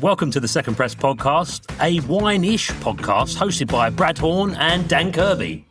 Welcome to the Second Press podcast, a wine-ish podcast hosted by Brad Horn and Dan Kirby.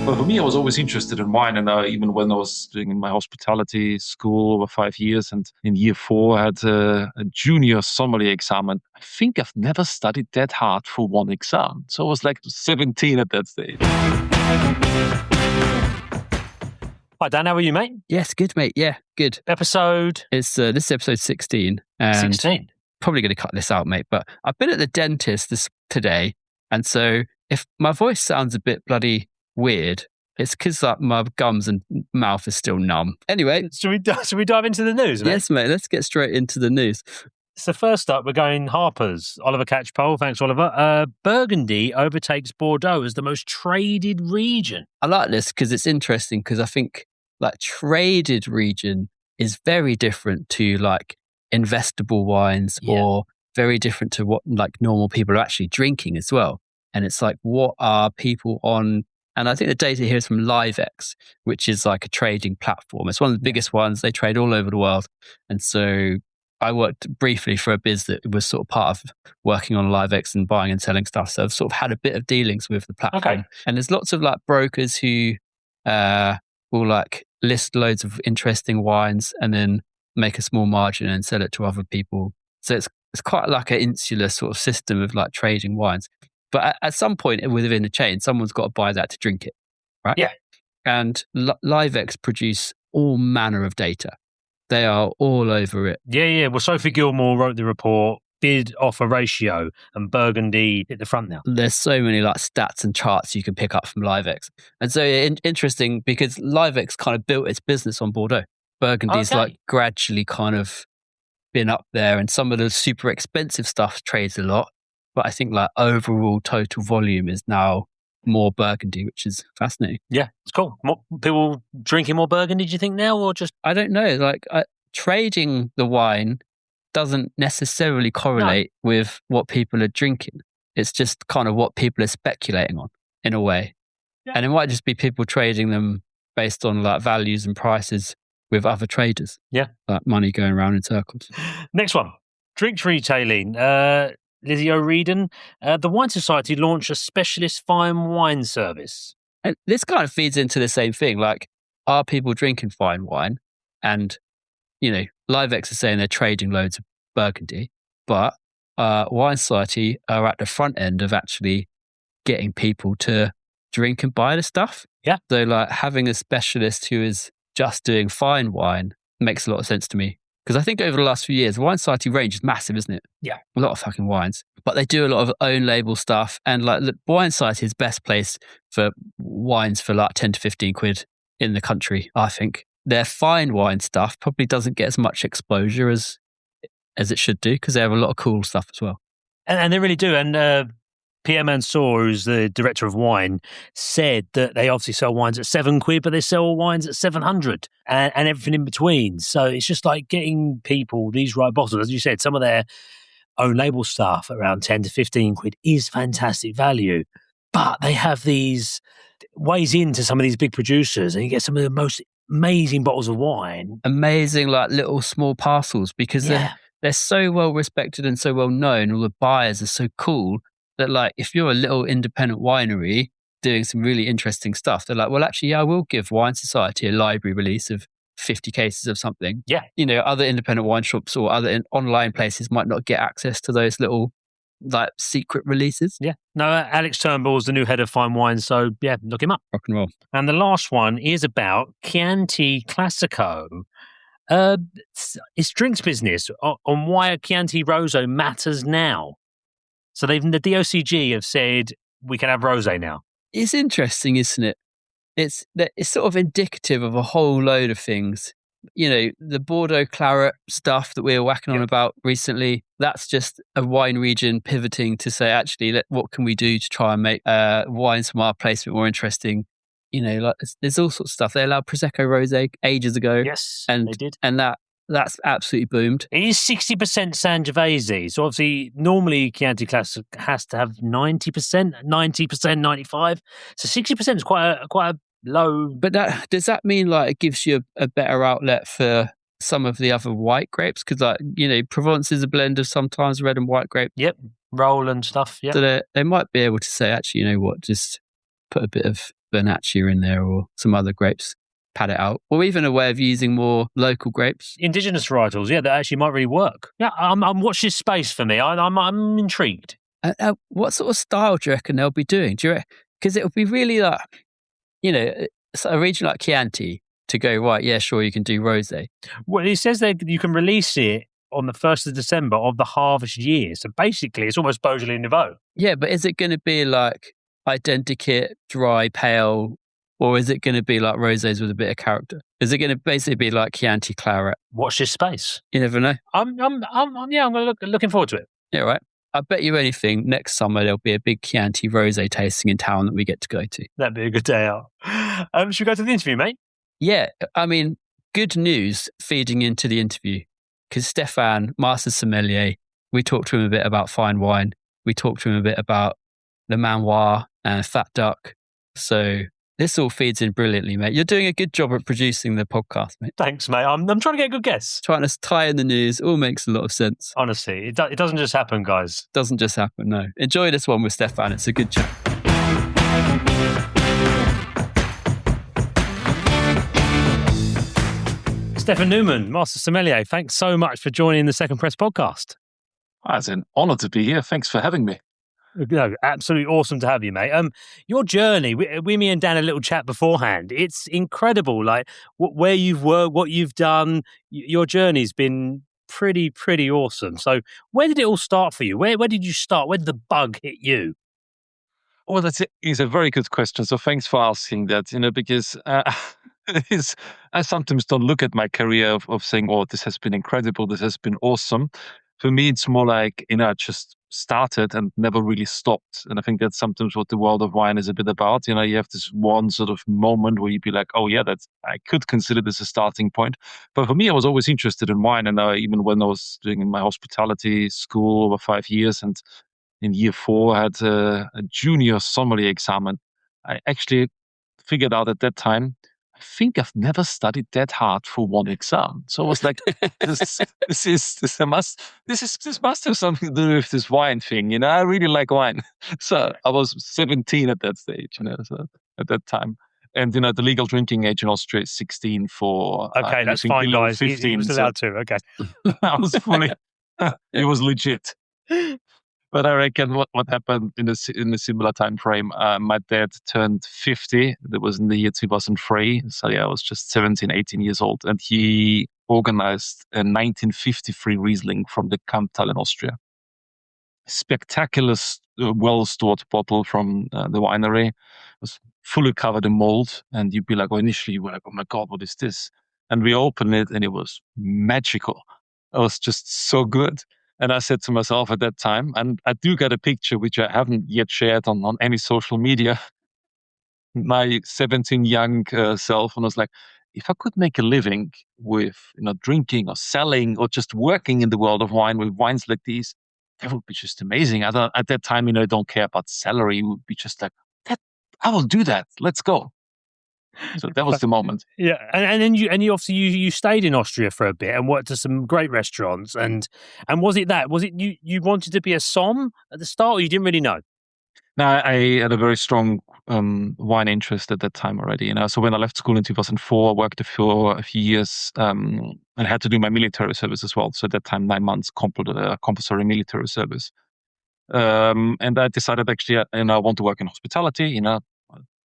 But for me, I was always interested in wine. And even when I was doing my hospitality school over 5 years, and in year 4, I had a junior sommelier exam. And I think I've never studied that hard for one exam. So I was like 17 at that stage. Hi, Dan. How are you, mate? Yes, good, mate. Yeah, good. Episode? This is episode 16. And 16. Probably going to cut this out, mate. But I've been at the dentist today. And so if my voice sounds a bit bloody weird, it's because like my gums and mouth is still numb. Anyway, should we dive into the news, mate? Yes, mate. Let's get straight into the news. So first up, we're going Harper's. Oliver Catchpole. Thanks, Oliver. Burgundy overtakes Bordeaux as the most traded region. I like this because it's interesting because I think like traded region is very different to like investable wines or very different to what like normal people are actually drinking as well. And it's like, what are people on? And I think the data here is from LiveX, which is like a trading platform. It's one of the biggest ones. They trade all over the world. And so I worked briefly for a biz that was sort of part of working on LiveX and buying and selling stuff. So I've sort of had a bit of dealings with the platform. Okay. And there's lots of like brokers who will like list loads of interesting wines and then make a small margin and sell it to other people. So it's quite like an insular sort of system of like trading wines. But at some point within the chain, someone's got to buy that to drink it, right? Yeah. And LiveX produce all manner of data. They are all over it. Yeah. Well, Sophie Gilmore wrote the report, bid offer ratio, and Burgundy hit the front now. There's so many like stats and charts you can pick up from LiveX. And so interesting because LiveX kind of built its business on Bordeaux. Burgundy's like gradually kind of been up there, and some of the super expensive stuff trades a lot. But I think like overall total volume is now more Burgundy, which is fascinating. Yeah, it's cool. More people drinking more Burgundy, do you think now, or just? I don't know. Like trading the wine doesn't necessarily correlate with what people are drinking. It's just kind of what people are speculating on in a way. Yeah. And it might just be people trading them based on like values and prices with other traders. Yeah. Like money going around in circles. Next one. Drinks retailing. Lizzie O'Regan, the Wine Society launched a specialist fine wine service. And this kind of feeds into the same thing. Like, are people drinking fine wine? And, you know, LiveX is saying they're trading loads of Burgundy, but Wine Society are at the front end of actually getting people to drink and buy the stuff. Yeah. So, like, having a specialist who is just doing fine wine makes a lot of sense to me. Because I think over the last few years, Wine Society range is massive, isn't it? Yeah. A lot of fucking wines. But they do a lot of own label stuff. And like the Wine Society is best placed for wines for like 10 to 15 quid in the country, I think. Their fine wine stuff probably doesn't get as much exposure as it should do because they have a lot of cool stuff as well. And they really do. And Pierre Mansour, who's the director of wine, said that they obviously sell wines at £7, but they sell wines at 700 and everything in between. So it's just like getting people these right bottles. As you said, some of their own label stuff around 10 to 15 quid is fantastic value, but they have these ways into some of these big producers and you get some of the most amazing bottles of wine. Amazing, like little small parcels because they're so well respected and so well known. All the buyers are so cool. That like, if you're a little independent winery doing some really interesting stuff, they're like, well, actually, I will give Wine Society a library release of 50 cases of something. Yeah. You know, other independent wine shops or other online places might not get access to those little like secret releases. Yeah. No, Alex Turnbull is the new head of fine wine. So yeah, look him up. Rock and roll. And the last one is about Chianti Classico. It's drinks business on why a Chianti Rosso matters now. So the DOCG have said we can have rosé now. It's interesting, isn't it? It's sort of indicative of a whole load of things. You know, the Bordeaux Claret stuff that we were whacking on about recently, that's just a wine region pivoting to say, actually, what can we do to try and make wines from our place a bit more interesting? You know, like there's all sorts of stuff. They allowed Prosecco Rosé ages ago. Yes, and they did. And that that's absolutely boomed. It is 60% Sangiovese. So obviously, normally Chianti Classic has to have 90%, 95%. So 60% is quite a low. But does that mean like it gives you a better outlet for some of the other white grapes? Because Provence is a blend of sometimes red and white grape. Yep, roll and stuff. Yep. So they might be able to say, actually, you know what, just put a bit of Vernaccia in there or some other grapes, pad it out, or even a way of using more local grapes. Indigenous varietals, yeah, that actually might really work. Yeah, I'm watch this space for me. I'm intrigued. What sort of style do you reckon they'll be doing? Because it would be really like, a region like Chianti to go, right, yeah, sure, you can do rosé. Well, it says that you can release it on the 1st of December of the harvest year. So basically, it's almost Beaujolais Nouveau. Yeah, but is it going to be like identikit, dry, pale, or is it going to be like rosés with a bit of character? Is it going to basically be like Chianti Claret? Watch this space. You never know. I'm looking forward to it. Yeah, right. I bet you anything, next summer there'll be a big Chianti rosé tasting in town that we get to go to. That'd be a good day out. Should we go to the interview, mate? Yeah, I mean, good news feeding into the interview. Because Stefan, master sommelier, we talked to him a bit about fine wine. We talked to him a bit about the manoir and fat duck. So this all feeds in brilliantly, mate. You're doing a good job at producing the podcast, mate. Thanks, mate. I'm trying to get a good guess. Trying to tie in the news all makes a lot of sense. Honestly, it doesn't just happen, guys. Doesn't just happen, no. Enjoy this one with Stefan. It's a good chat. Stefan Neumann, Master Sommelier, thanks so much for joining the Second Press podcast. It's an honor to be here. Thanks for having me. No, absolutely awesome to have you, mate. Your journey, me and Dan had a little chat beforehand. It's incredible, like where you've worked, what you've done. Your journey's been pretty awesome. So where did it all start for you? Where did you start? Where did the bug hit you? Well, is a very good question. So thanks for asking that, because I sometimes don't look at my career of saying, oh, this has been incredible, this has been awesome. For me, it's more like, I just started and never really stopped. And I think that's sometimes what the world of wine is a bit about. You have this one sort of moment where you'd be like, oh yeah, I could consider this a starting point. But for me, I was always interested in wine. And even when I was doing my hospitality school over 5 years, and in year 4, I had a junior sommelier examen. I actually figured out at that time, I think I've never studied that hard for one exam. So I was like, this must have something to do with this wine thing. I really like wine. So I was 17 at that stage, so at that time. And, the legal drinking age in Austria is 16 for... Okay, that's fine, guys. 15, he was allowed to, okay. I was fully... It was legit. But I reckon what happened in a similar time frame, my dad turned 50. That was in the year 2003. So yeah, I was just 17, 18 years old. And he organized a 1953 Riesling from the Kamptal in Austria. Spectacular, well-stored bottle from the winery. It was fully covered in mold. And you'd be like, initially you were like, oh my God, what is this? And we opened it and it was magical. It was just so good. And I said to myself at that time, and I do get a picture, which I haven't yet shared on any social media, my 17 young self, and I was like, if I could make a living with drinking or selling or just working in the world of wine with wines like these, that would be just amazing. At that time, I don't care about salary. It would be just like, I will do that. Let's go. So that was the moment. Yeah, and then you obviously you stayed in Austria for a bit and worked at some great restaurants. And was it you wanted to be a somm at the start, or you didn't really know? No, I had a very strong wine interest at that time already. So when I left school in 2004, I worked for a few years and had to do my military service as well. So at that time, 9 months compulsory military service. And I decided actually, I want to work in hospitality.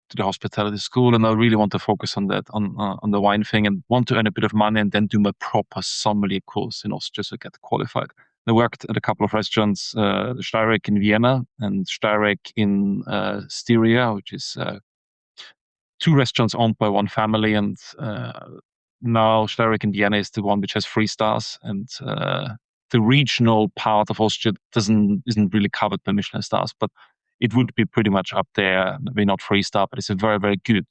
To the hospitality school, and I really want to focus on that, on the wine thing, and want to earn a bit of money and then do my proper sommelier course in Austria to get qualified. I worked at a couple of restaurants, Steyrek in Vienna and Steyrek in Styria, which is 2 restaurants owned by one family, and now Steyrek in Vienna is the one which has 3 stars, and the regional part of Austria isn't really covered by Michelin stars, but it would be pretty much up there. Maybe not 3-star, but it's a very, very good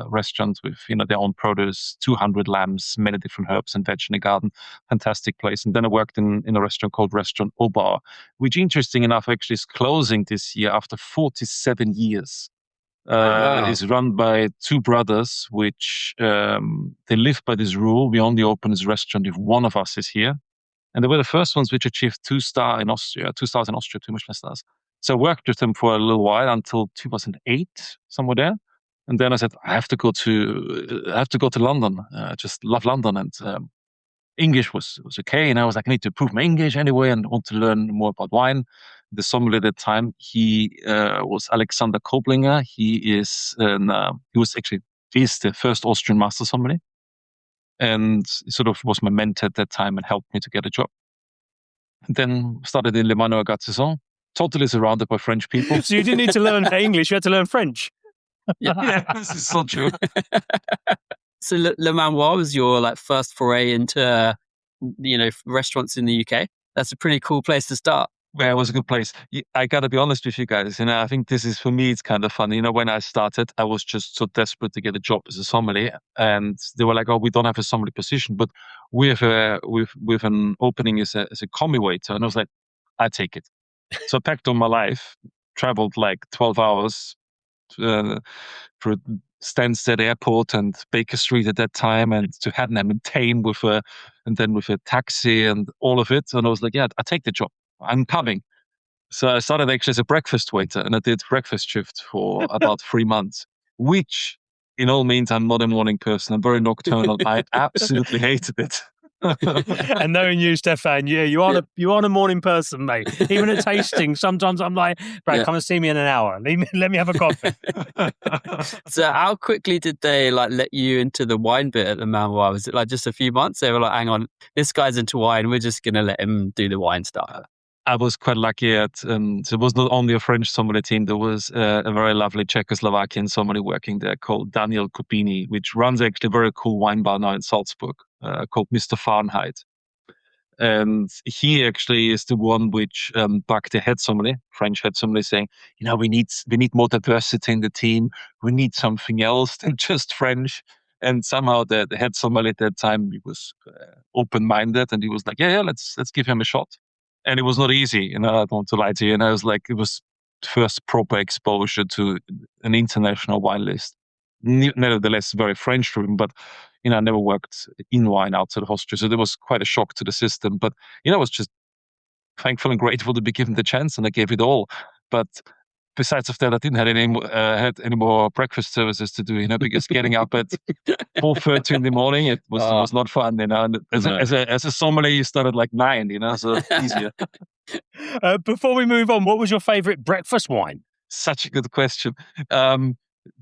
restaurant with their own produce, 200 lambs, many different herbs and veg in the garden. Fantastic place. And then I worked in a restaurant called Restaurant Obar, which, interesting enough, actually is closing this year after 47 years. Is run by two brothers, which they live by this rule. We only open this restaurant if one of us is here. And they were the first ones which achieved 2-star in Austria, 2 stars in Austria, 2 Michelin stars. So I worked with them for a little while until 2008, somewhere there. And then I said, I have to go to London. I just love London, and English was okay. And I was like, I need to improve my English anyway, and want to learn more about wine. The sommelier at that time, he was Alexander Koblinger. He is the first Austrian master sommelier, and sort of was my mentor at that time and helped me to get a job. And then started in Le Manoir Saison, totally surrounded by French people. So you didn't need to learn English; you had to learn French. Yeah, this is so true. So Le Manoir was your first foray into restaurants in the UK. That's a pretty cool place to start. Yeah, it was a good place. I got to be honest with you guys. I think this is, for me, it's kind of fun. When I started, I was just so desperate to get a job as a sommelier, and they were like, "Oh, we don't have a sommelier position, but we have an opening as a commis waiter." And I was like, "I take it." So I packed on my life, traveled 12 hours through Stansted Airport and Baker Street at that time, and to Haddenham and Thame with a taxi and all of it. And I was like, "Yeah, I take the job. I'm coming." So I started actually as a breakfast waiter, and I did breakfast shift for about 3 months, which in all means I'm not a morning person. I'm very nocturnal. I absolutely hated it. And knowing you, Stefan, you aren't a morning person, mate. Even at tasting, sometimes I'm like, Brad, come and see me in an hour. Let me have a coffee. So how quickly did they let you into the wine bit at the Manoir? Was it just a few months? They were like, hang on, this guy's into wine. We're just going to let him do the wine stuff. I was quite lucky there was not only a French sommelier team, there was a very lovely Czechoslovakian sommelier working there called Daniel Kupini, which runs actually a very cool wine bar now in Salzburg called Mr. Fahrenheit. And he actually is the one which backed the head sommelier, French head sommelier, saying, we need more diversity in the team. We need something else than just French. And somehow the head sommelier at that time, he was open-minded, and he was like, yeah, let's give him a shot. And it was not easy, I don't want to lie to you. And I was like, it was first proper exposure to an international wine list. Nevertheless, very French driven, but I never worked in wine outside of Austria, so there was quite a shock to the system. But I was just thankful and grateful to be given the chance, and I gave it all. But besides of that, I didn't have any more breakfast services to do, because getting up at 4:30 in the morning, it was not fun, And as a sommelier, you start at 9, so easier. Before we move on, what was your favorite breakfast wine? Such a good question.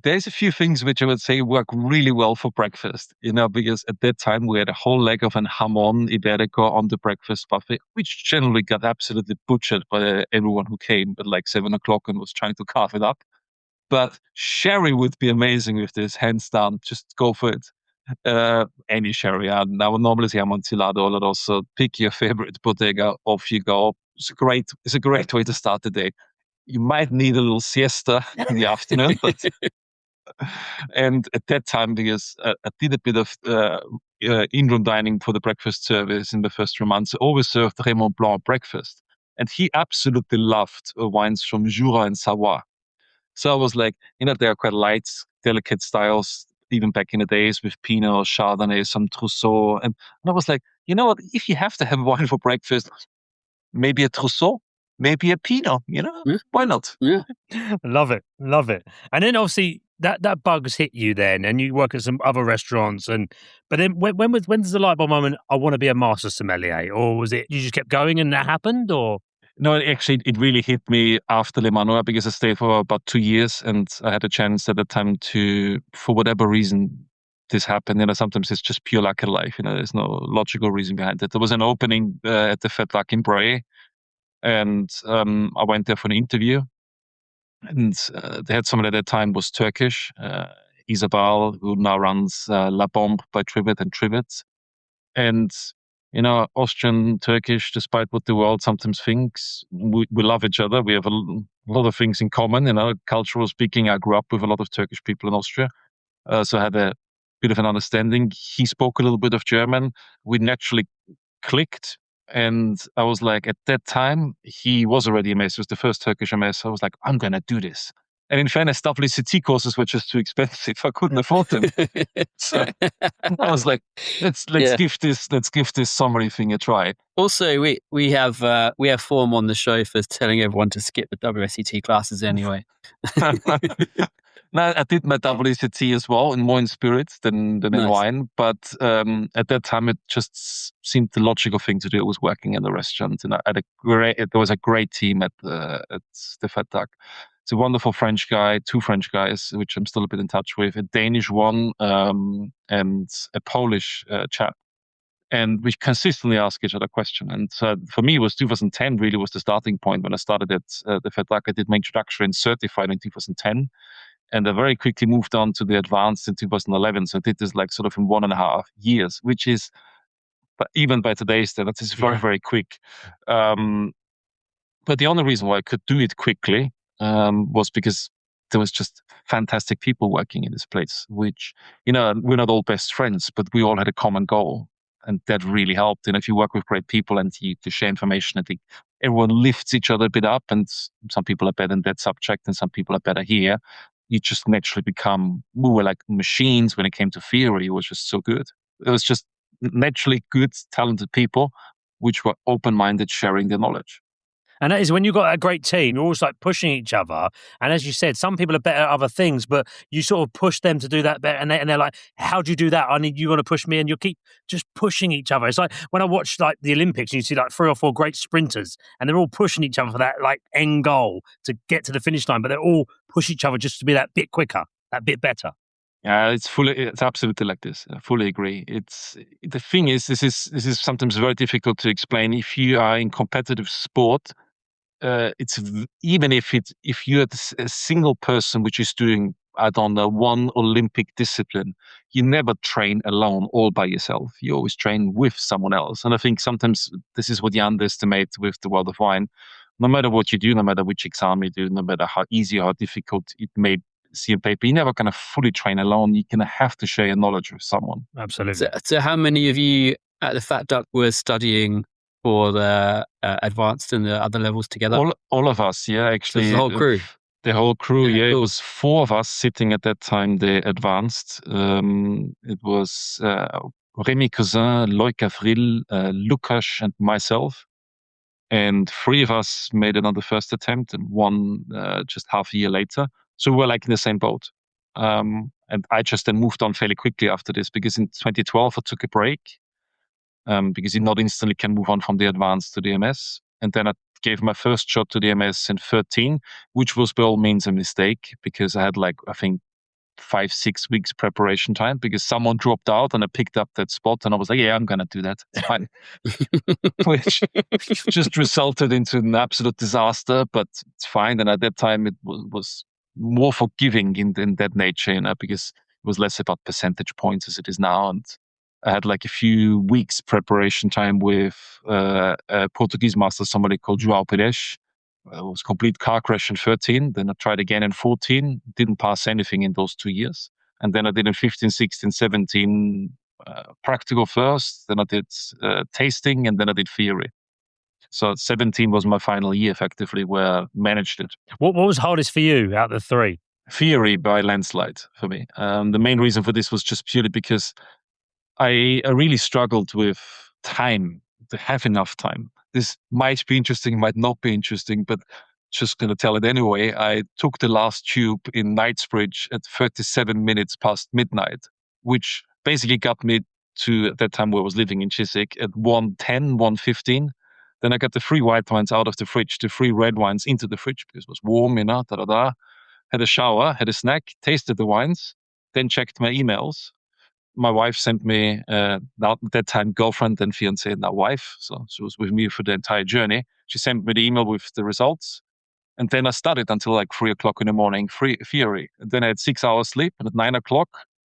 There's a few things which I would say work really well for breakfast, because at that time we had a whole leg of an jamón ibérico on the breakfast buffet, which generally got absolutely butchered by everyone who came at 7:00 and was trying to carve it up. But sherry would be amazing with this, hands down. Just go for it. Any sherry. I would normally say Amontillado, or also pick your favorite bodega, off you go. It's a great way to start the day. You might need a little siesta in the afternoon, and at that time, because I did a bit of in-room dining for the breakfast service in the first 3 months, I always served Raymond Blanc breakfast, and he absolutely loved wines from Jura and Savoie. So I was like, they are quite light, delicate styles, even back in the days with Pinot, Chardonnay, some Trousseau, and I was like, what? If you have to have wine for breakfast, maybe a Trousseau. Maybe a Pinot, Why not? Yeah. Love it. And then obviously that bug's hit you then, and you work at some other restaurants. But then when's the light bulb moment? I want to be a master sommelier, or was it you just kept going and that happened, or? No, actually, it really hit me after Le Manoir, because I stayed for about 2 years, and I had a chance at the time to, for whatever reason, this happened. Sometimes it's just pure luck in life. There's no logical reason behind it. There was an opening at the Fête Lac in Bray. And I went there for an interview, and the head sommelier at that time was Turkish, Isabel, who now runs La Bombe by Trivet and Trivet. And Austrian, Turkish, despite what the world sometimes thinks, we love each other. We have a lot of things in common. Cultural speaking, I grew up with a lot of Turkish people in Austria. So I had a bit of an understanding. He spoke a little bit of German. We naturally clicked. And I was like, at that time, he was already MS. It was the first Turkish MS. I was like, I'm going to do this. And in fairness, WCT courses were just too expensive. I couldn't afford them. So I was like, let's give this summary thing a try. Also, we have form on the show for telling everyone to skip the WSET classes anyway. No, I did my WCT as well, and more in spirits than in wine. But at that time, it just seemed the logical thing to do. It was working in the restaurant, and there was a great team at the Fat Duck. It's a wonderful French guy, 2 French guys, which I'm still a bit in touch with, a Danish one, and a Polish chap. And we consistently ask each other a question. And for me, it was 2010 really was the starting point when I started at the Fat Duck. I did my introduction and certified in 2010. And I very quickly moved on to the advanced in 2011. So I did this like sort of in 1.5 years, which is, but even by today's standards, is very, very quick. But the only reason why I could do it quickly was because there was just fantastic people working in this place, which, we're not all best friends, but we all had a common goal. And that really helped. And if you work with great people and you share information, I think everyone lifts each other a bit up. And some people are better in that subject and some people are better here. You just naturally become, we were like machines when it came to theory. It was just so good. It was just naturally good, talented people, which were open-minded, sharing their knowledge. And that is when you've got a great team, you're always like pushing each other. And as you said, some people are better at other things, but you sort of push them to do that better. And they're like, how do you do that? You want to push me. And you keep just pushing each other. It's like when I watch like the Olympics and you see like 3 or 4 great sprinters and they're all pushing each other for that like end goal to get to the finish line, but they're all push each other just to be that bit quicker, that bit better. Yeah, it's absolutely like this. I fully agree. The thing is, this is sometimes very difficult to explain. If you are in competitive sport, even if you're a single person which is doing, I don't know, one Olympic discipline, you never train alone all by yourself. You always train with someone else. And I think sometimes this is what you underestimate with the world of wine. No matter what you do, no matter which exam you do, no matter how easy or how difficult it may see on paper, you're never going to fully train alone. You're going to have to share your knowledge with someone. Absolutely. So how many of you at the Fat Duck were studying for the advanced and the other levels together? All of us, yeah, actually. So the whole crew? The whole crew, yeah. Cool. It was 4 of us sitting at that time, the advanced. It was Rémi Cousin, Loïc Avril, Lukas, and myself. And 3 of us made it on the first attempt and 1 just half a year later. So we were like in the same boat. And I just then moved on fairly quickly after this because in 2012 I took a break. Because you not instantly can move on from the advanced to the MS. And then I gave my first shot to the MS in 2013, which was by all means a mistake because I had I think 5-6 weeks preparation time because someone dropped out and I picked up that spot and I was like, yeah, I'm going to do that. It's fine. Which just resulted into an absolute disaster, but it's fine. And at that time, it was more forgiving in that nature, because it was less about percentage points as it is now. And I had a few weeks preparation time with a Portuguese master, somebody called João Pires. It was a complete car crash in 13. Then I tried again in 14. Didn't pass anything in those 2 years. And then I did in 15, 16, 17 practical first. Then I did tasting and then I did theory. So 17 was my final year effectively where I managed it. What was hardest for you out of the 3? Theory by landslide for me. The main reason for this was just purely because I really struggled with time, to have enough time. This might be interesting, might not be interesting, but just going to tell it anyway. I took the last tube in Knightsbridge at 37 minutes past midnight, which basically got me to, at that time where I was living in Chiswick, at 1:10, 1:15. Then I got the 3 white wines out of the fridge, the 3 red wines into the fridge because it was warm, Had a shower, had a snack, tasted the wines, then checked my emails. My wife sent me, at that time, girlfriend and fiancée, now wife. So she was with me for the entire journey. She sent me the email with the results. And then I studied until 3 o'clock in the morning, theory. And then I had 6 hours sleep. And at 9 o'clock,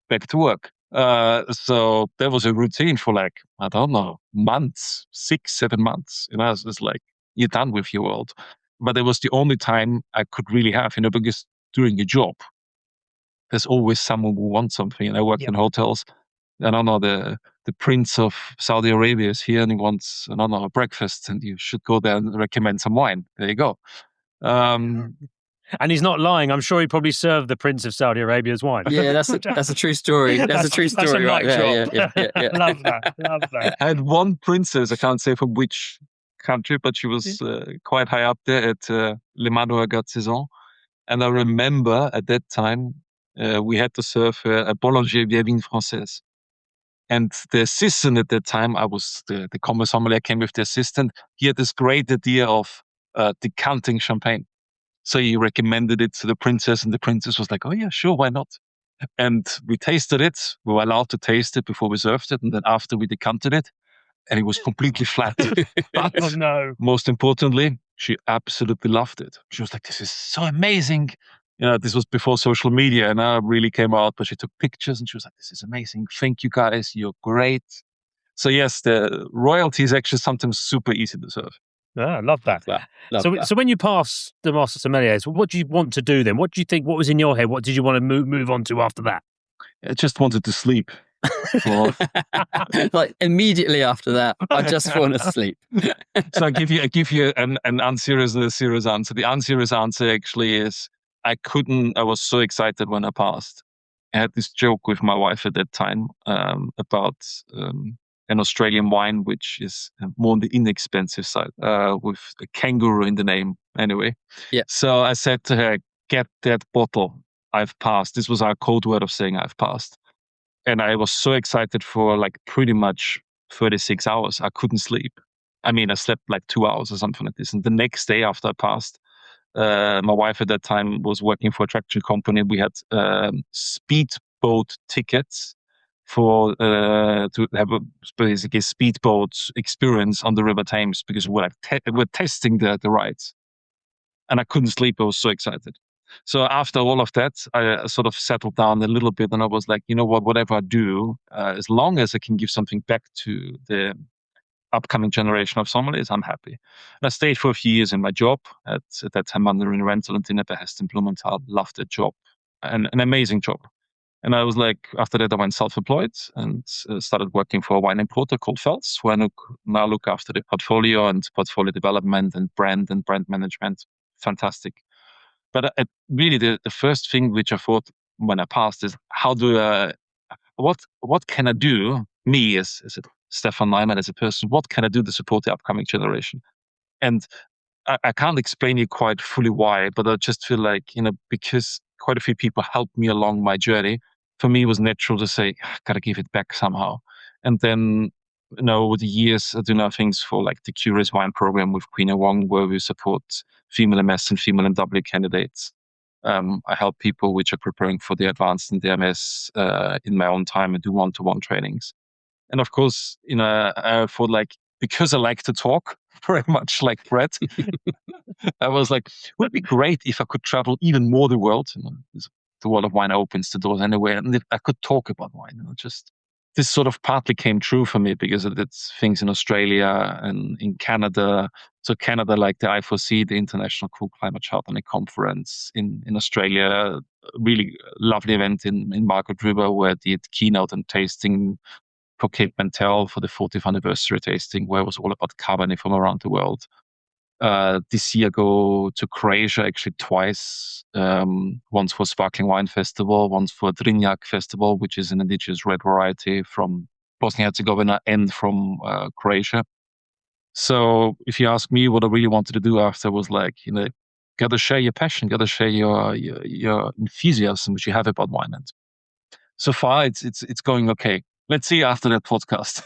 back to work. So there was a routine for like, I don't know, months, 6-7 months. It's like, you're done with your world. But it was the only time I could really have, because doing a job, there's always someone who wants something. And I worked in hotels. I don't know, the Prince of Saudi Arabia is here and he wants, I don't know, a breakfast, and you should go there and recommend some wine. There you go. And he's not lying. I'm sure he probably served the Prince of Saudi Arabia's wine. Yeah, that's a true story. That's a true story, right there. Yeah. Love that. I had one princess, I can't say from which country, but she was quite high up there at Le Manoir Saison. And I remember at that time, we had to serve a Boulanger Vieille Française. And the assistant at that time, I was the commerce sommelier, came with the assistant. He had this great idea of decanting champagne. So he recommended it to the princess, and the princess was like, oh yeah, sure, why not? And we tasted it. We were allowed to taste it before we served it. And then after we decanted it, and it was completely flat. But Oh no. most importantly, she absolutely loved it. She was like, this is so amazing. This was before social media, and I really came out, but she took pictures and she was like, this is amazing. Thank you guys. You're great. So yes, the royalty is actually sometimes super easy to serve. Yeah, I love that. Love that. So when you pass the Master Sommeliers, what do you want to do then? What do you think? What was in your head? What did you want to move on to after that? I just wanted to sleep. Like immediately after that, I just want to sleep. So I give you an unserious and a serious answer. The unserious answer actually is I was so excited when I passed. I had this joke with my wife at that time about an Australian wine, which is more on the inexpensive side, with a kangaroo in the name anyway. Yeah. So I said to her, get that bottle. I've passed. This was our code word of saying I've passed. And I was so excited for like pretty much 36 hours. I couldn't sleep. I mean, I slept like 2 hours or something like this. And the next day after I passed, my wife at that time was working for a traction company. We had speedboat tickets to have basically a speedboat experience on the River Thames, because we're testing the rides. And I couldn't sleep. I was so excited. So after all of that, I sort of settled down a little bit, and I was like, you know what, whatever I do, as long as I can give something back to the upcoming generation of sommeliers, I'm happy. And I stayed for a few years in my job at that time, Mandarin Rental and Dinnerbehesten in Blumenthal. Loved that job, an amazing job. And I was like, after that, I went self-employed and started working for a wine importer called Fels, where I now look after the portfolio and portfolio development and brand management. Fantastic. But really, the first thing which I thought when I passed is, what can I do, me as a Stefan Neumann, as a person, what can I do to support the upcoming generation? And I can't explain you quite fully why, but I just feel like, because quite a few people helped me along my journey, for me it was natural to say, I gotta give it back somehow. And then, over the years, I do now things for like the Curious Wine program with Queen Wong, where we support female MS and female MW candidates. I help people which are preparing for the advanced and the MS in my own time and do one-to-one trainings. And of course, I thought, like, because I like to talk very much like Brett, I was like, would it be great if I could travel even more the world? The world of wine opens the doors anyway, and if I could talk about wine. This sort of partly came true for me because I did things in Australia and in Canada. So Canada, like the I4C, the International Cool Climate Chardonnay Conference in Australia, a really lovely event in Margaret River where I did keynote and tasting for Cape Mentel for the 40th anniversary tasting, where it was all about Cabernet from around the world. This year, go to Croatia actually twice. Once for Sparkling Wine Festival, once for Drinjak Festival, which is an indigenous red variety from Bosnia-Herzegovina and from Croatia. So if you ask me what I really wanted to do after, was like, got to share your passion, got to share your enthusiasm which you have about wine. And so far, it's going okay. Let's see after that podcast.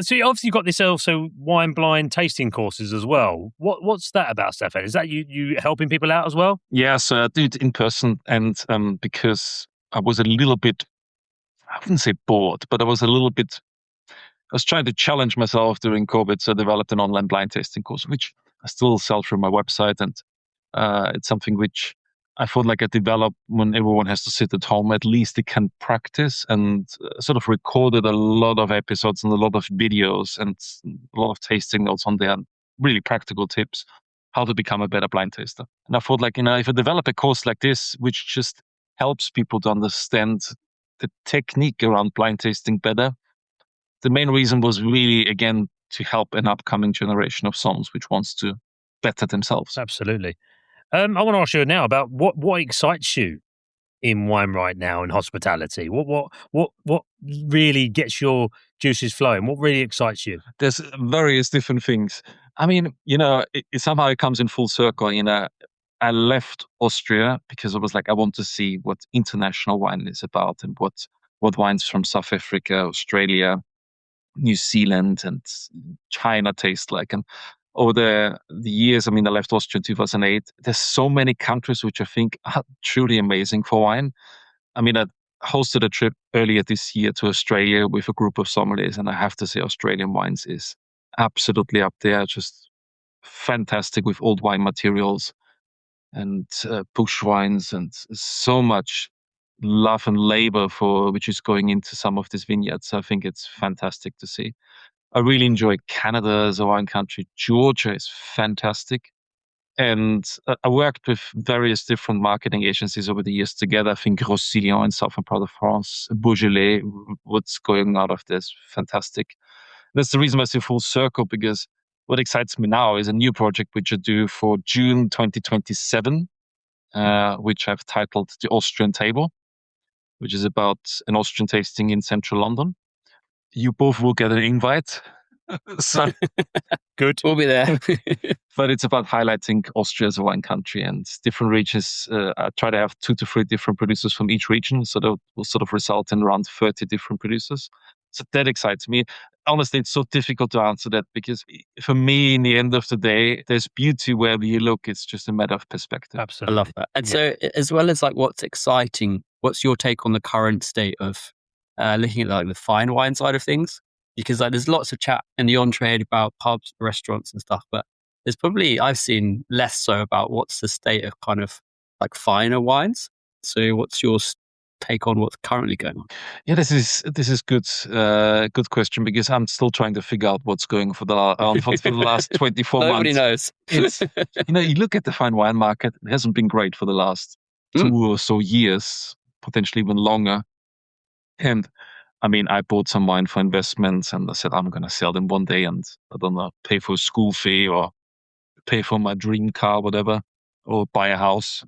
So obviously you've got this also wine blind tasting courses as well. What's that about, Stefan? Is that you helping people out as well? Yeah, so I do it in person, and because I was a little bit, I wouldn't say bored, but I was trying to challenge myself during COVID, so I developed an online blind tasting course, which I still sell through my website, and it's something which I felt like I developed when everyone has to sit at home. At least they can practice, and sort of recorded a lot of episodes and a lot of videos and a lot of tasting notes on there. Really practical tips how to become a better blind taster. And I thought, like, if I develop a course like this, which just helps people to understand the technique around blind tasting better, the main reason was really, again, to help an upcoming generation of somms which wants to better themselves. Absolutely. I want to ask you now about what excites you in wine right now in hospitality. What really gets your juices flowing? What really excites you? There's various different things. I mean, somehow it comes in full circle. I left Austria because I was like, I want to see what international wine is about and what wines from South Africa, Australia, New Zealand, and China taste like. And over the years, I left Austria in 2008. There's so many countries which I think are truly amazing for wine. I hosted a trip earlier this year to Australia with a group of sommeliers, and I have to say Australian wines is absolutely up there. Just fantastic with old wine materials and bush wines, and so much love and labor for which is going into some of these vineyards. I think it's fantastic to see. I really enjoy Canada as a wine country. Georgia is fantastic. And I worked with various different marketing agencies over the years together. I think Roussillon in southern part of France, Beaujolais, what's going out of this, fantastic. That's the reason why I say full circle, because what excites me now is a new project which I do for June 2027, which I've titled The Austrian Table, which is about an Austrian tasting in central London. You both will get an invite. So good. We'll be there. But it's about highlighting Austria as a wine country and different regions. I try to have 2 to 3 different producers from each region. So that will sort of result in around 30 different producers. So that excites me. Honestly, it's so difficult to answer that because for me, in the end of the day, there's beauty wherever you look. It's just a matter of perspective. Absolutely. I love that. And so as well as like what's exciting, what's your take on the current state of looking at like the fine wine side of things? Because like there's lots of chat in the on-trade about pubs, restaurants and stuff, but there's probably, I've seen less so about what's the state of kind of like finer wines. So what's your take on what's currently going on? Yeah, this is good question, because I'm still trying to figure out what's going for the last 24 Nobody months. knows. You look at the fine wine market, it hasn't been great for the last 2 or so years, potentially even longer. And I bought some wine for investments, and I said, I'm going to sell them one day, and I don't know, pay for a school fee or pay for my dream car, whatever, or buy a house.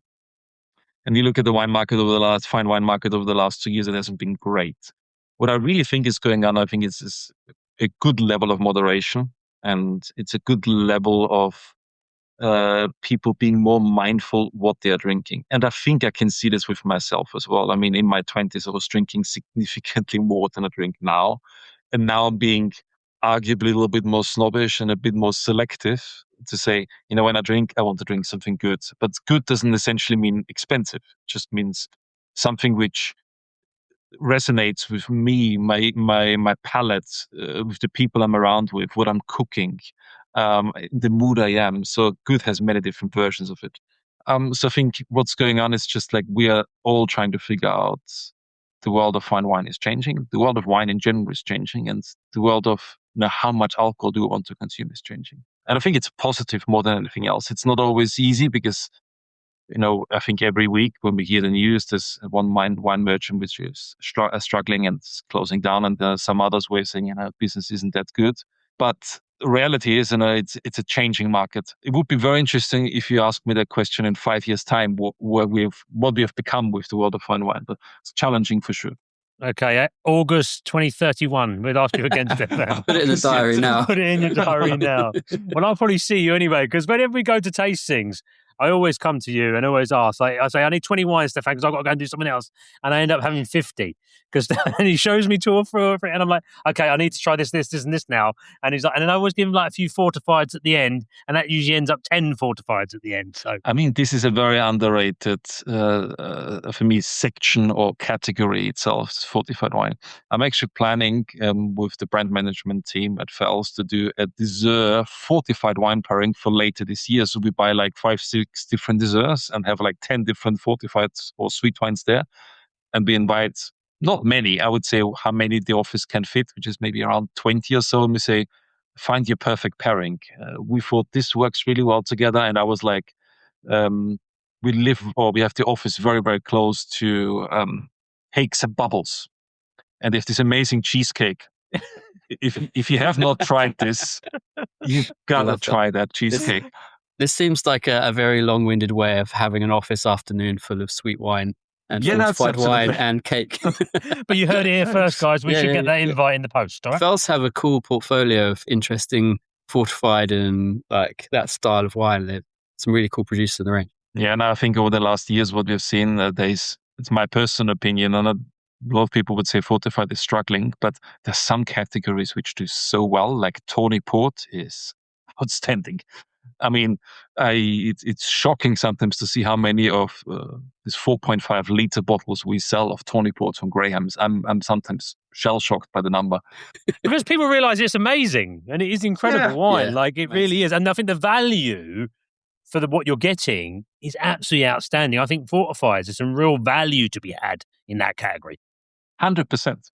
And you look at the fine wine market over the last 2 years, it hasn't been great. What I really think is going on, I think is a good level of moderation, and it's a good level of people being more mindful what they are drinking. And I think I can see this with myself as well. In my 20s, I was drinking significantly more than I drink now. And now I'm being arguably a little bit more snobbish and a bit more selective to say, when I drink, I want to drink something good. But good doesn't essentially mean expensive. It just means something which resonates with me, my palate, with the people I'm around with, what I'm cooking, the mood I am. So good has many different versions of it. So I think what's going on is just like we are all trying to figure out the world of fine wine is changing. The world of wine in general is changing, and the world of how much alcohol do we want to consume is changing. And I think it's positive more than anything else. It's not always easy because I think every week when we hear the news, there's one wine merchant which is struggling and closing down, and some others were saying, business isn't that good. But the reality is, it's a changing market. It would be very interesting if you ask me that question in 5 years' time, what we have become with the world of fine wine. But it's challenging for sure. Okay, August 2031. We'll ask you again, Stefan. Put it in the diary now. Put it in your diary now. Well, I'll probably see you anyway, because whenever we go to tastings, I always come to you and always ask. I say, I need 20 wines, Stefan, because I've got to go and do something else. And I end up having 50. And he shows me 2 or 3, and I'm like, okay, I need to try this, and this now. And he's like, and then I always give him like a few fortifieds at the end, and that usually ends up 10 fortifieds at the end. So this is a very underrated, for me, section or category itself, fortified wine. I'm actually planning with the brand management team at Fels to do a dessert fortified wine pairing for later this year. So we buy like 5-6 6 different desserts and have like 10 different fortified or sweet wines there. And we invite not many, I would say how many the office can fit, which is maybe around 20 or so. And we say, find your perfect pairing. We thought this works really well together. And I was like, we have the office very, very close to Cakes and Bubbles. And they have this amazing cheesecake. If you have not tried this, you've got to try that cheesecake. This seems like a very long-winded way of having an office afternoon full of sweet wine and fortified wine and cake. But you heard it here first, guys. We should get that invite in the post. All right? Fels have a cool portfolio of interesting fortified and like that style of wine. There's some really cool producers in the range. Yeah, and I think over the last years, what we've seen, it's my personal opinion, and a lot of people would say fortified is struggling, but there's some categories which do so well, like Tawny Port is outstanding. I mean, it's shocking sometimes to see how many of these 4.5 liter bottles we sell of Tawny Port from Graham's. I'm sometimes shell-shocked by the number. Because people realize it's amazing, and it is incredible wine. Like, it really is. And I think the value for what you're getting is absolutely outstanding. I think fortified, there's some real value to be had in that category. 100%.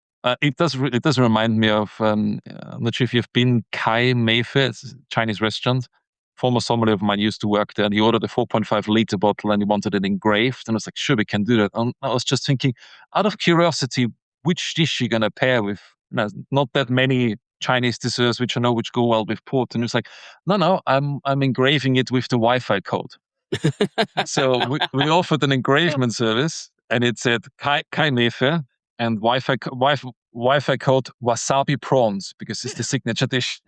It does remind me of, I'm not sure if you've been Kai Meife, it's a Chinese restaurant. Former sommelier of mine used to work there, and he ordered a 4.5 liter bottle and he wanted it engraved. And I was like, sure, we can do that. And I was just thinking, out of curiosity, which dish you're going to pair with? Not that many Chinese desserts which I know which go well with port. And he was like, no, I'm engraving it with the Wi-Fi code. So we offered an engravement service, and it said Kai Meife and Wi-Fi code wasabi prawns, because it's the signature dish.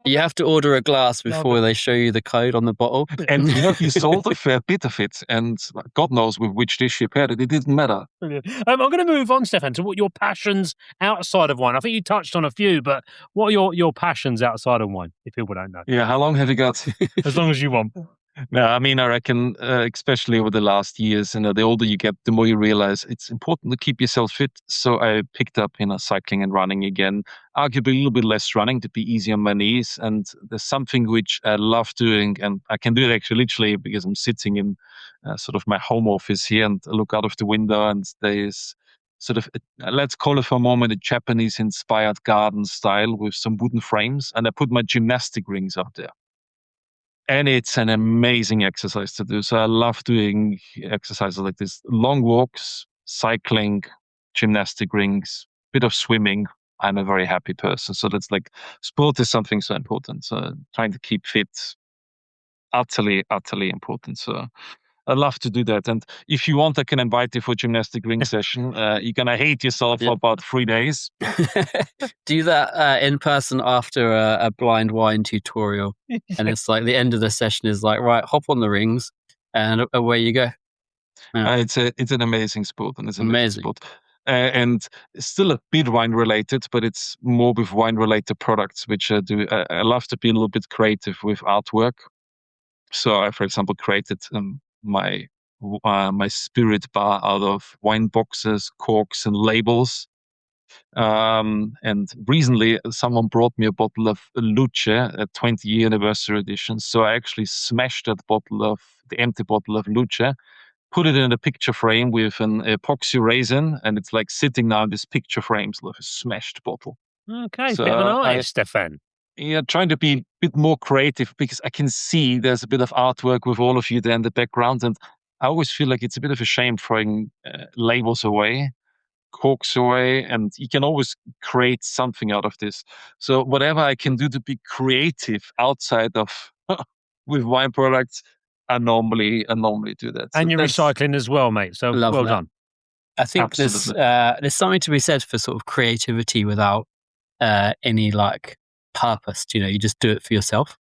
You have to order a glass before they show you the code on the bottle. And you sold a fair bit of it, and God knows with which dish you paired it. It didn't matter. I'm going to move on, Stefan, to what your passions outside of wine. I think you touched on a few, but what are your passions outside of wine, if people don't know? Yeah, how long have you got? As long as you want. No, I mean, I reckon, especially over the last years, the older you get, the more you realize it's important to keep yourself fit. So I picked up, cycling and running again, arguably a little bit less running to be easy on my knees. And there's something which I love doing, and I can do it actually literally because I'm sitting in sort of my home office here, and I look out of the window, and there's sort of, let's call it for a moment, a Japanese-inspired garden style with some wooden frames. And I put my gymnastic rings out there. And it's an amazing exercise to do. So I love doing exercises like this. Long walks, cycling, gymnastic rings, bit of swimming. I'm a very happy person. So that's like, sport is something so important. So trying to keep fit, utterly important. So I love to do that. And if you want, I can invite you for a gymnastic ring session. You're going to hate yourself for about 3 days. Do that in person after a blind wine tutorial. And it's like the end of the session is like, right, hop on the rings and away you go. Yeah. It's an amazing sport. And it's an amazing sport. And still a bit wine related, but it's more with wine related products, which I do. I love to be a little bit creative with artwork. So I, for example, created my spirit bar out of wine boxes, corks, and labels. And recently, someone brought me a bottle of Luce, a 20-year anniversary edition. So I actually smashed the empty bottle of Luce, put it in a picture frame with an epoxy resin, and it's like sitting now in this picture frame, so a smashed bottle. Okay, so bit of an artist, Stefan. Yeah, trying to be a bit more creative, because I can see there's a bit of artwork with all of you there in the background, and I always feel like it's a bit of a shame throwing labels away, corks away, and you can always create something out of this. So whatever I can do to be creative outside of with wine products, I normally do that. And so you're recycling as well, mate. So well done. I think there's something to be said for sort of creativity without any like purpose. You just do it for yourself.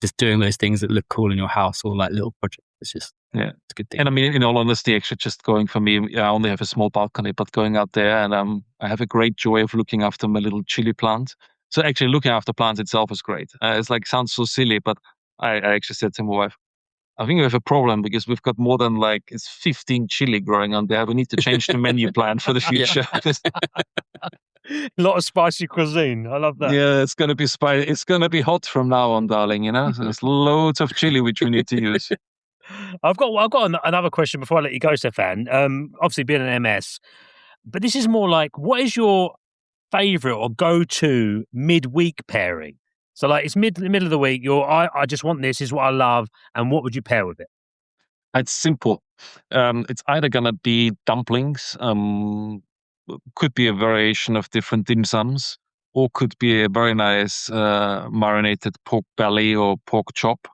Just doing those things that look cool in your house, or like little projects. It's just it's a good thing. And I mean, in all honesty, actually, just going for me, I only have a small balcony, but going out there, and I have a great joy of looking after my little chili plant. So actually, looking after plants itself is great. It's like, sounds so silly, but I actually said to my wife, I think we have a problem because we've got more than it's 15 chili growing on there. We need to change the menu plan for the future. A lot of spicy cuisine. I love that. Yeah, it's going to be spicy. It's going to be hot from now on, darling. So there's loads of chili which we need to use. I've got another question before I let you go, Stefan. Obviously, being an MS, but this is more like, what is your favorite or go-to midweek pairing? So, like, it's the middle of the week. I just want this. Is what I love. And what would you pair with it? It's simple. It's either going to be dumplings. Could be a variation of different dim sums, or could be a very nice marinated pork belly or pork chop.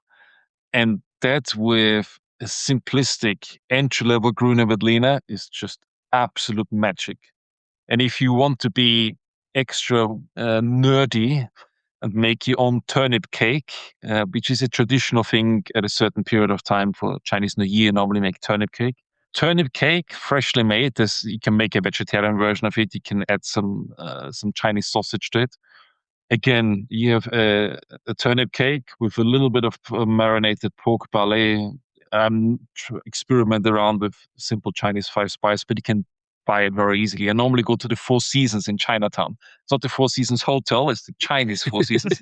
And that with a simplistic entry-level Grüne Veltliner is just absolute magic. And if you want to be extra nerdy and make your own turnip cake, which is a traditional thing at a certain period of time for Chinese New Year, normally make turnip cake. Turnip cake, freshly made. You can make a vegetarian version of it. You can add some Chinese sausage to it. Again, you have a turnip cake with a little bit of marinated pork belly. Experiment around with simple Chinese 5-spice, but you can buy it very easily. I normally go to the Four Seasons in Chinatown. It's not the Four Seasons Hotel, it's the Chinese Four Seasons.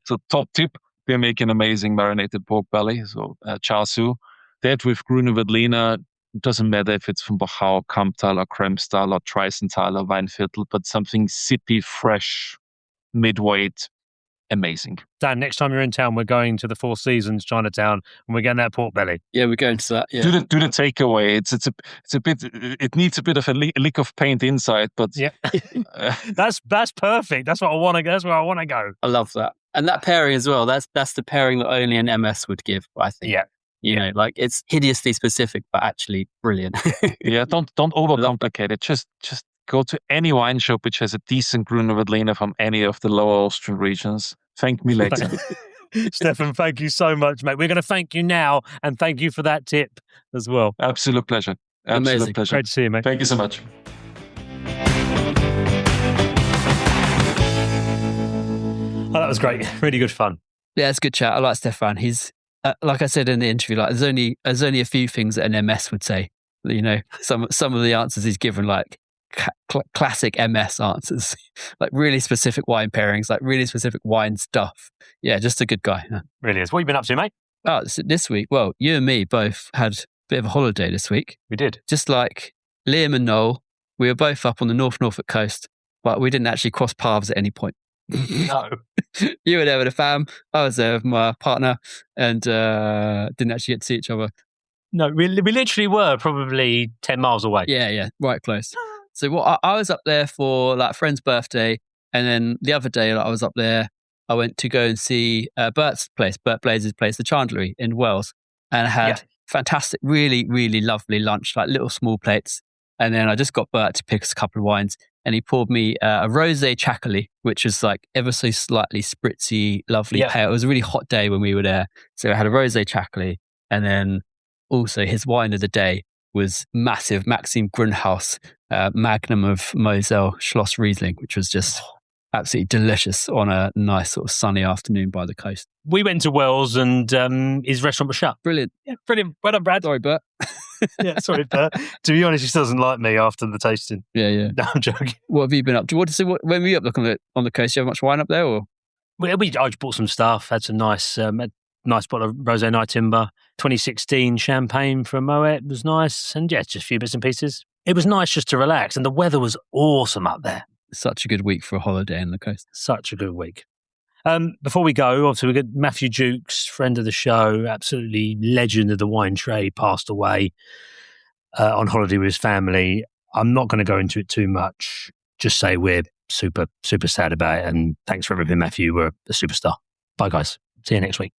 So top tip, they make an amazing marinated pork belly, so char siu. That with Grüne Veltliner, it doesn't matter if it's from Bachau, Kamptal, or Kremstal, or Treisenthal, or Weinviertel, but something sippy, fresh, midweight, amazing. Dan, next time you're in town, we're going to the Four Seasons Chinatown and we're getting that pork belly. Yeah, we're going to that. Yeah. Do the takeaway. It's a bit. It needs a bit of a lick of paint inside, but yeah, that's perfect. That's what I want to go. That's where I want to go. I love that, and that pairing as well. That's the pairing that only an MS would give. I think. Yeah. You know, like it's hideously specific, but actually brilliant. Yeah, don't overcomplicate it. Just go to any wine shop which has a decent Grüne Veltliner from any of the lower Austrian regions. Thank me later. Stefan, thank you so much, mate. We're going to thank you now and thank you for that tip as well. Absolute pleasure. Amazing. Pleasure. Great to see you, mate. Thank you so much. Oh, that was great. Really good fun. Yeah, it's a good chat. I like Stefan. He's like I said in the interview, like there's only a few things that an MS would say. You know, some of the answers he's given, like classic MS answers, like really specific wine pairings, like really specific wine stuff. Yeah, just a good guy. Yeah. Really is. What have you been up to, mate? Oh, this week, well, you and me both had a bit of a holiday this week. We did. Just like Liam and Noel, we were both up on the Norfolk coast, but we didn't actually cross paths at any point. No. You were there with the fam, I was there with my partner, and didn't actually get to see each other. No, we literally were probably 10 miles away. Yeah, right close. So what I was up there for like a friend's birthday, and then the other day I was up there, I went to go and see Bert Blazer's place, the Chandlery in Wales, and had fantastic, really, really lovely lunch, like little small plates. And then I just got Bert to pick us a couple of wines, and he poured me a rosé Chacoli, which was like ever so slightly spritzy, lovely pale. It was a really hot day when we were there, so I had a rosé Chacoli, and then also his wine of the day was massive Maxim Grünhaus Magnum of Moselle Schloss Riesling, which was just absolutely delicious on a nice sort of sunny afternoon by the coast. We went to Wales and his restaurant was shut. Brilliant. Yeah, brilliant. Well done, Brad. Sorry, Bert. Yeah, sorry, Bert. To be honest, he still doesn't like me after the tasting. Yeah. No, I'm joking. What have you been up to? When were you up looking on the coast? Do you have much wine up there? Or? I just bought some stuff, had some nice bottle of Rosé Night Timber, 2016 champagne from Moet was nice, and just a few bits and pieces. It was nice just to relax, and the weather was awesome up there. Such a good week for a holiday on the coast. Such a good week. Before we go, obviously, we got Matthew Jukes, friend of the show, absolutely legend of the wine trade, passed away on holiday with his family. I'm not going to go into it too much. Just say we're super, super sad about it. And thanks for everything, Matthew. We're a superstar. Bye, guys. See you next week.